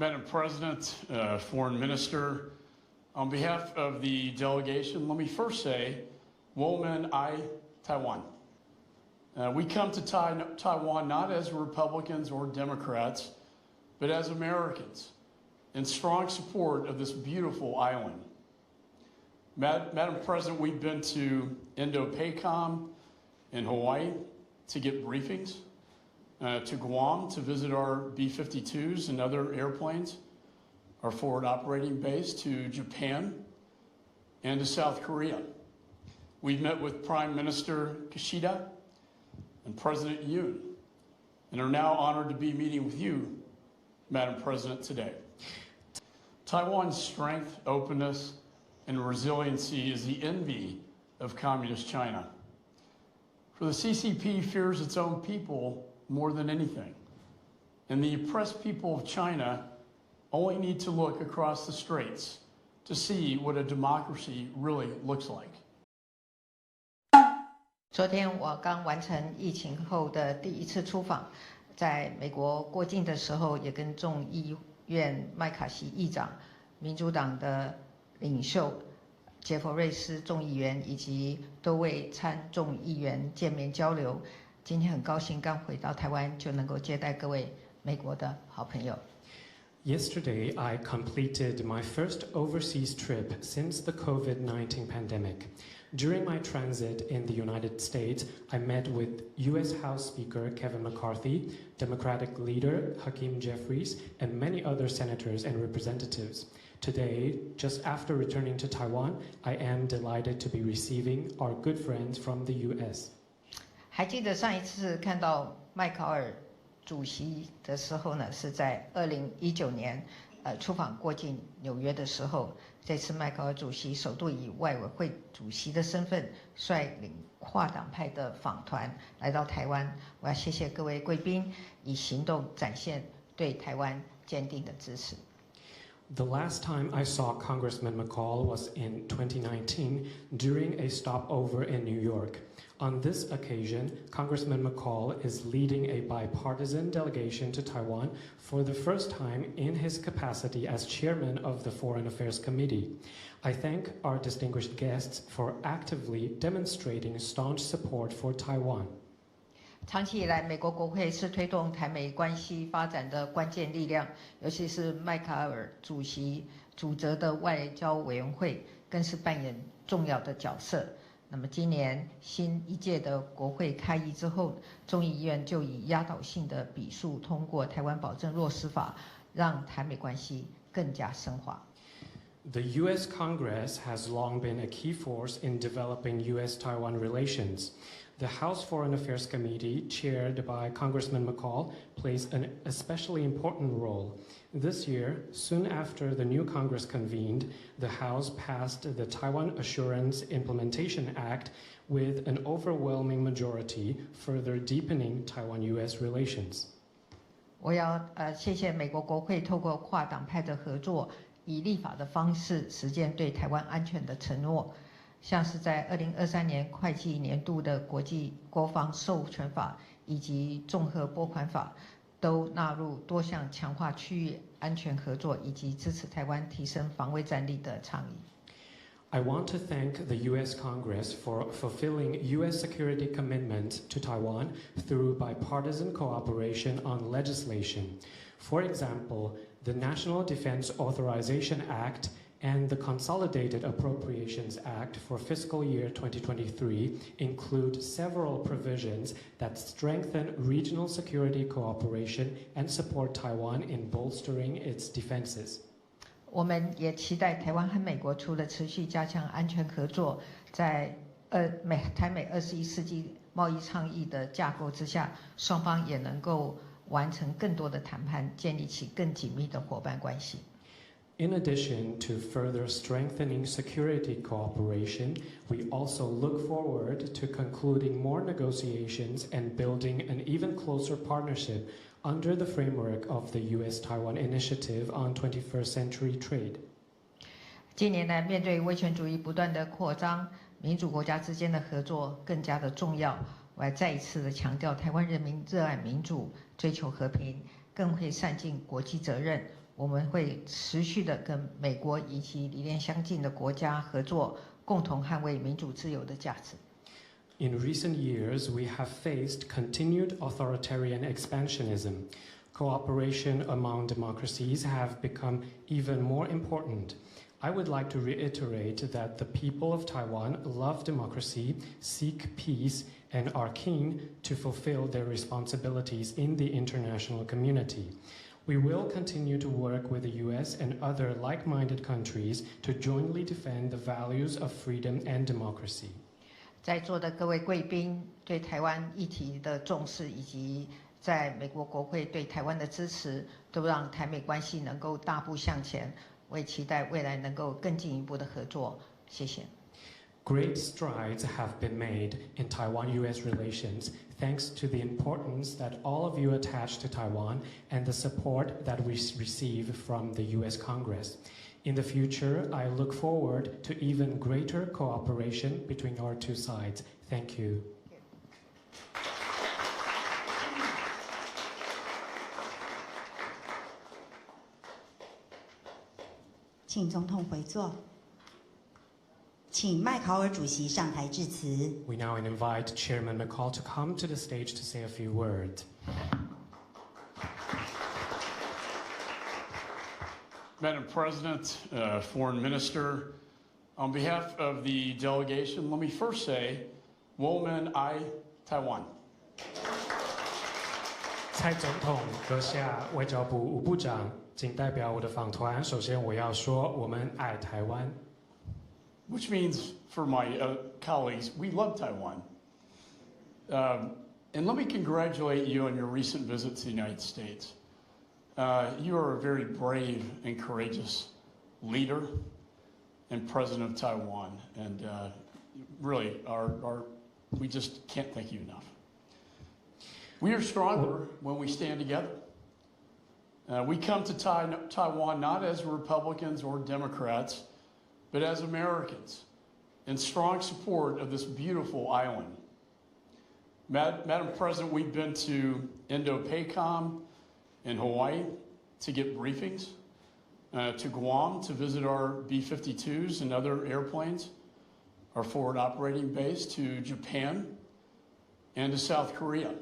Madam President, Foreign Minister, on behalf of the delegation, let me first say, 我们爱台湾. We come to Taiwan not as Republicans or Democrats, but as Americans in strong support of this beautiful island. Madam President, we've been to Indo-PACOM in Hawaii to get briefings, to Guam to visit our B-52s and other airplanes, our forward operating base, to Japan, and to South Korea. We've met with Prime Minister Kishida and President Yoon, and are now honored to be meeting with you, Madam President, today. Taiwan's strength, openness, and resiliency is the envy of Communist China. For the CCP fears its own people more than anything, and the oppressed people of China only need to look across the straits to see what a democracy really looks like. 昨天我刚完成疫情后的第一次出访，在美国过境的时候，也跟众议院麦卡锡议长、民主党的领袖杰佛瑞斯众议员以及多位参众议员见面交流。今天很高兴刚回到台湾，就能够接待各位美国的好朋友。Yesterday, I completed my first overseas trip since the COVID-19 pandemic. During my transit in the United States, I met with U.S. House Speaker Kevin McCarthy, Democratic leader Hakeem Jeffries, and many other senators and representatives. Today, just after returning to Taiwan, I am delighted to be receiving our good friends from the U.S. 还记得上一次看到麦考尔主席的时候呢，是在2019年，出访过境纽约的时候。这次麦考尔主席首度以外委会主席的身份，率领跨党派的访团来到台湾。我要谢谢各位贵宾，以行动展现对台湾坚定的支持。The last time I saw Congressman McCall was in 2019 during a stopover in New York. On this occasion, Congressman McCall is leading a bipartisan delegation to Taiwan for the first time in his capacity as chairman of the Foreign Affairs Committee. I thank our distinguished guests for actively demonstrating staunch support for Taiwan. 长期以来，美国国会是推动台美关系发展的关键力量，尤其是麦卡尔主席主责的外交委员会，更是扮演重要的角色。那么，今年新一届的国会开议之后，众议院就以压倒性的比数通过《台湾保证落实法》，让台美关系更加深化。The U.S. Congress has long been a key force in developing U.S.-Taiwan relations. The House Foreign Affairs Committee, chaired by Congressman McCall, plays an especially important role. This year, soon after the new Congress convened, the House passed the Taiwan Assurance Implementation Act with an overwhelming majority, further deepening Taiwan-U.S. relations. 我要谢谢美国国会透过跨党派的合作，以立法的方式实践对台湾安全的承诺。像是在2023年会计年度的国际国防授权法以及综合拨款法，都纳入多项强化区域安全合作以及支持台湾提升防卫战力的倡议。I want to thank the U.S. Congress for fulfilling U.S. security commitments to Taiwan through bipartisan cooperation on legislation. For example, the National Defense Authorization Act and the Consolidated Appropriations Act for fiscal year 2023 include several provisions that strengthen regional security cooperation and support Taiwan in bolstering its defenses. 我们也期待台湾和美国除了持续加强安全合作，在台美21世纪贸易倡议的架构之下，双方也能够完成更多的谈判，建立起更紧密的伙伴关系。In addition to further strengthening security cooperation, we also look forward to concluding more negotiations and building an even closer partnership under the framework of the U.S.-Taiwan Initiative on 21st Century Trade. 近年来，面对威权主义不断的扩张，民主国家之间的合作更加的重要。我还再一次的强调，台湾人民热爱民主，追求和平，更会善尽国际责任，我们会持续的跟美国以及理念相近的国家合作，共同捍卫民主自由的价值。In recent years, we have faced continued authoritarian expansionism. Cooperation among democracies have become even more important. I would like to reiterate that the people of Taiwan love democracy, seek peace, and are keen to fulfill their responsibilities in the international community. We will continue to work with the U.S. and other like-minded countries to jointly defend the values of freedom and democracy. 在座的各位贵宾对台湾议题的重视，以及在美国国会对台湾的支持，都让台美关系能够大步向前。我也期待未来能够更进一步的合作。谢谢。Great strides have been made in Taiwan-U.S. relations thanks to the importance that all of you attach to Taiwan and the support that we receive from the U.S. Congress. In the future, I look forward to even greater cooperation between our two sides. Thank you. 请总统回座。请麦考尔主席上台致辞。We now invite Chairman McCall to come to the stage to say a few words. Madam President, Foreign Minister, on behalf of the delegation, let me first say, 我们爱台湾。蔡总统阁下，外交部吴部长，仅代表我的访团，首先我要说，我们爱台湾。Which means, for my colleagues, we love Taiwan. And let me congratulate you on your recent visit to the United States. You are a very brave and courageous leader and president of Taiwan. And really, we just can't thank you enough. We are stronger when we stand together. We come to Taiwan not as Republicans or Democrats, but as Americans in strong support of this beautiful island. Madam President, we've been to Indo-PACOM in Hawaii to get briefings, to Guam to visit our B-52s and other airplanes, our forward operating base, to Japan, and to South Korea.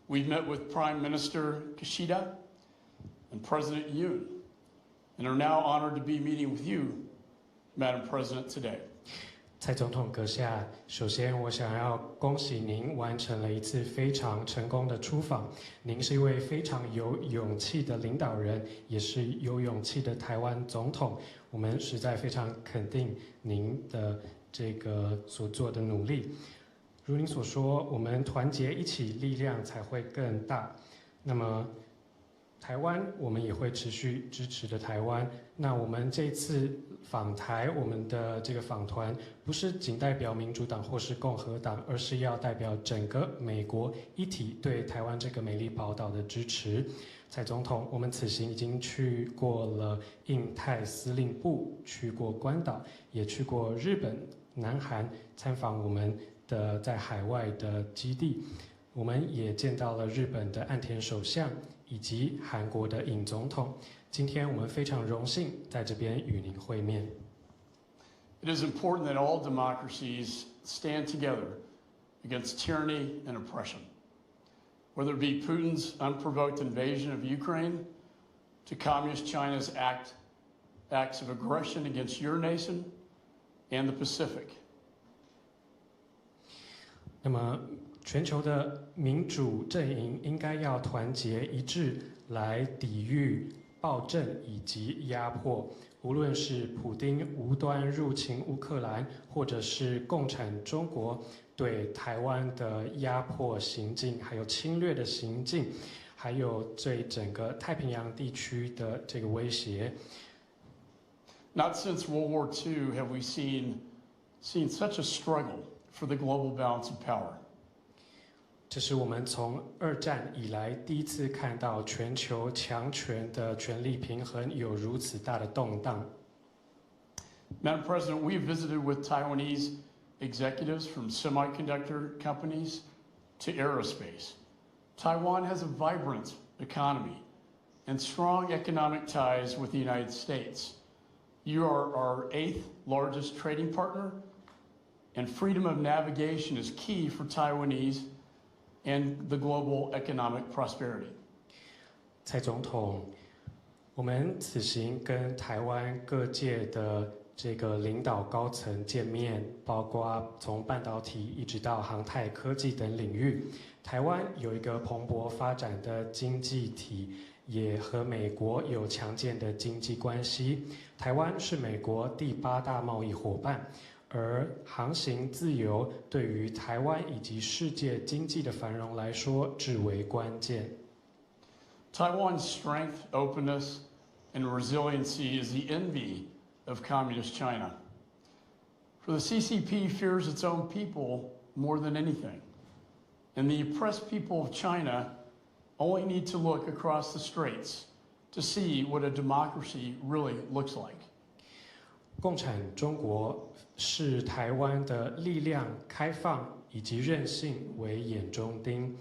We've met with Prime Minister Kishida and President Yoon, and are now honored to be meeting with you, Madam President, today. 蔡总统阁下，首先我想要恭喜您完成了一次非常成功的出访。您是一位非常有勇气的领导人，也是有勇气的台湾总统。我们实在非常肯定您的这个所做的努力。如您所说，我们团结一起，力量才会更大。那么，台湾我们也会持续支持的台湾。那我们这次访台，我们的这个访团不是仅代表民主党或是共和党，而是要代表整个美国一体对台湾这个美丽宝岛的支持。蔡总统，我们此行已经去过了印太司令部，去过关岛，也去过日本、南韩，参访我们的在海外的基地。我们也见到了日本的岸田首相以及韩国的尹总统。今天我们非常荣幸在这边与您会面。It is important that all democracies stand together against tyranny and oppression. Whether it be Putin's unprovoked invasion of Ukraine, to Communist China's acts of aggression against your nation and the Pacific. 那么，全球的民主阵营应该要团结一致，来抵御暴政以及压迫。无论是普丁无端入侵乌克兰，或者是共产中国对台湾的压迫行径，还有侵略的行径，还有对整个太平洋地区的这个威胁。Not since World War II have we seen such a struggle for the global balance of power. 这是我们从二战以来第一次看到全球强权的权力平衡有如此大的动荡。Madam President, we have visited with Taiwanese executives from semiconductor companies to aerospace. Taiwan has a vibrant economy and strong economic ties with the United States. You are our 8th largest trading partner, and freedom of navigation is key for Taiwanese and the global economic prosperity. 蔡总统，我们此行跟台湾各界的这个领导高层见面，包括从半导体一直到航太科技等领域，台湾有一个蓬勃发展的经济体，也和美国有强健的经济关系。台湾是美国第8大贸易伙伴，而航行自由对于台湾以及世界经济的繁荣来说至为关键。Taiwan's strength, openness, and resiliency is the envy of Communist China. For the CCP fears its own people more than anything, and the oppressed people of China only need to look across the straits to see what a democracy really looks like. 共产中国视台湾的力量、开放以及韧性为眼中钉。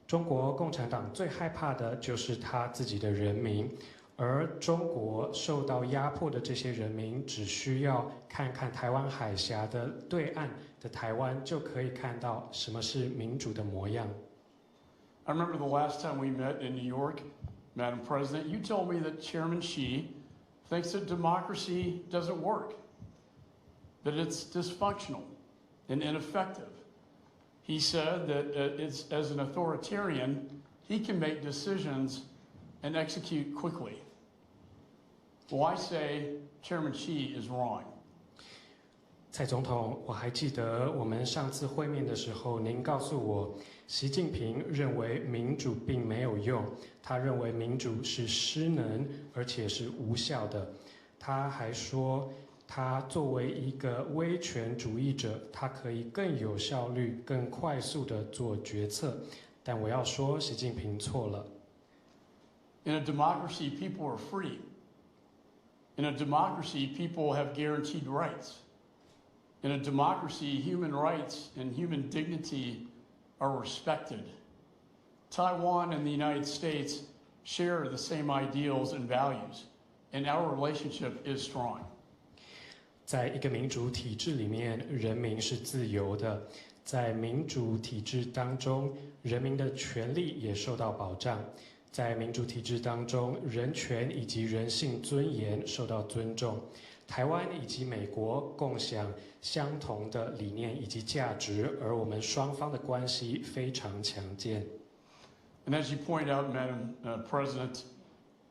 中国共产党最害怕的就是他自己的人民，而中国受到压迫的这些人民，只需要看看台湾海峡的对岸的台湾，就可以看到什么是民主的模样。I remember the last time we met in New York, Madam President, you told me that Chairman Xi thinks that democracy doesn't work, that it's dysfunctional and ineffective. He said that as an authoritarian, he can make decisions and execute quickly. Well, I say Chairman Xi is wrong. 蔡总统，我还记得我们上次会面的时候，您告诉我，习近平认为民主并没有用，他认为民主是失能，而且是无效的。他还说，他作为一个威权主义者，他可以更有效率、更快速地做决策。但我要说，习近平错了。In a democracy, people are free. In a democracy, people have guaranteed rights. In a democracy, human rights and human dignity are respected. Taiwan and the United States share the same ideals and values, and our relationship is strong. 在一个民主体制里面，人民是自由的。在民主体制当中，人民的权利也受到保障。在民主体制当中，人权以及人性尊严受到尊重。台湾以及美国共享相同的理念以及价值，而我们双方的关系非常强健。And as you point out, Madam President,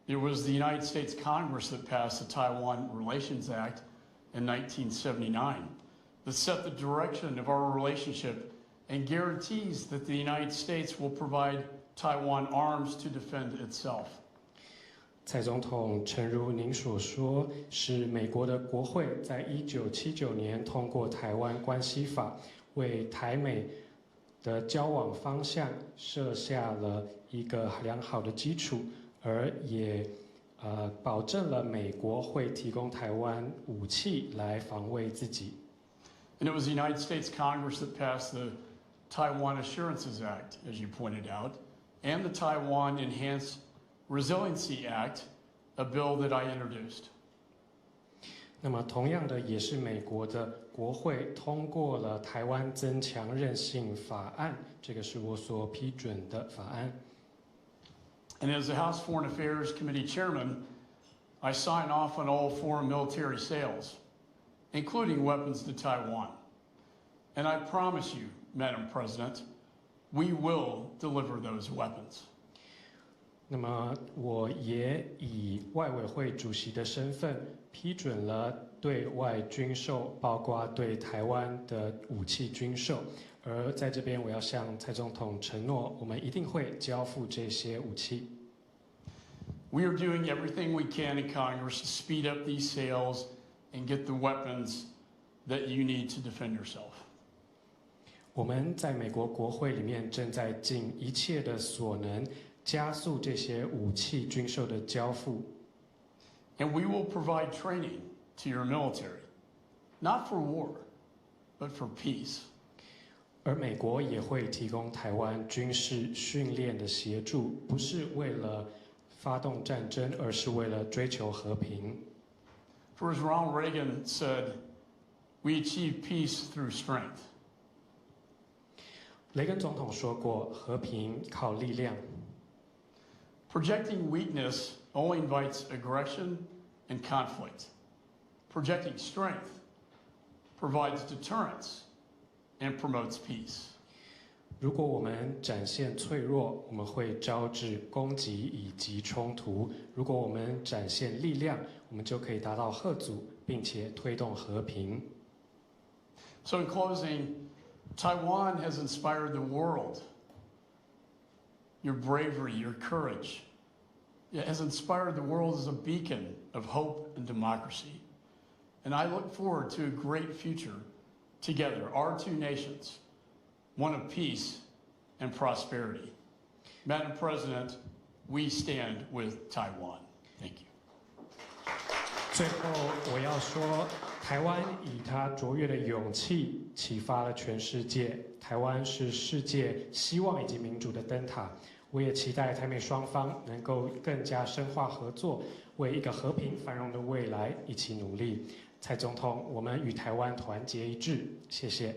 it was the United States Congress that passed the Taiwan Relations Act in 1979 that set the direction of our relationship and guarantees that the United States will provide Taiwan arms to defend itself. 蔡总统，诚如您所说，是美国的国会在1979年通过《台湾关系法》，为台美的交往方向设下了一个良好的基础，而也保证了美国会提供台湾武器来防卫自己。And it was the United States Congress that passed the Taiwan Assurances Act, as you pointed out, and the Taiwan Enhanced Resiliency Act, a bill that I introduced. 那么，同样的，也是美国的国会通过了台湾增强韧性法案，这个是我所批准的法案。And as the House Foreign Affairs Committee Chairman, I sign off on all foreign military sales, including weapons to Taiwan. And I promise you, Madam President, we will deliver those weapons. 那么，我也以外委会主席的身份批准了对外军售，包括对台湾的武器军售。而在这边，我要向蔡总统承诺，我们一定会交付这些武器。We are doing everything we can in Congress to speed up these sales and get the weapons that you need to defend yourself. 我们在美国国会里面正在尽一切的所能，加速这些武器军售的交付。And we will provide training to your military, not for war, but for peace. 而美国也会提供台湾军事训练的协助，不是为了发动战争，而是为了追求和平。For as Ronald Reagan said, we achieve peace through strength. 雷根总统说过，和平靠力量。Projecting weakness only invites aggression and conflict. Projecting strength provides deterrence and promotes peace. 如果我们展现脆弱，我们会招致攻击以及冲突；如果我们展现力量，我们就可以达到吓阻，并且推动和平。So in closing, Taiwan has inspired the world. Your bravery, your courage, it has inspired the world as a beacon of hope and democracy. And I look forward to a great future together, our two nations, one of peace and prosperity. Madam President, we stand with Taiwan. Thank you. 最后，我要说，台湾以它卓越的勇气启发了全世界。台湾是世界希望以及民主的灯塔。我也期待台美双方能够更加深化合作，为一个和平繁荣的未来一起努力。蔡总统，我们与台湾团结一致。谢谢。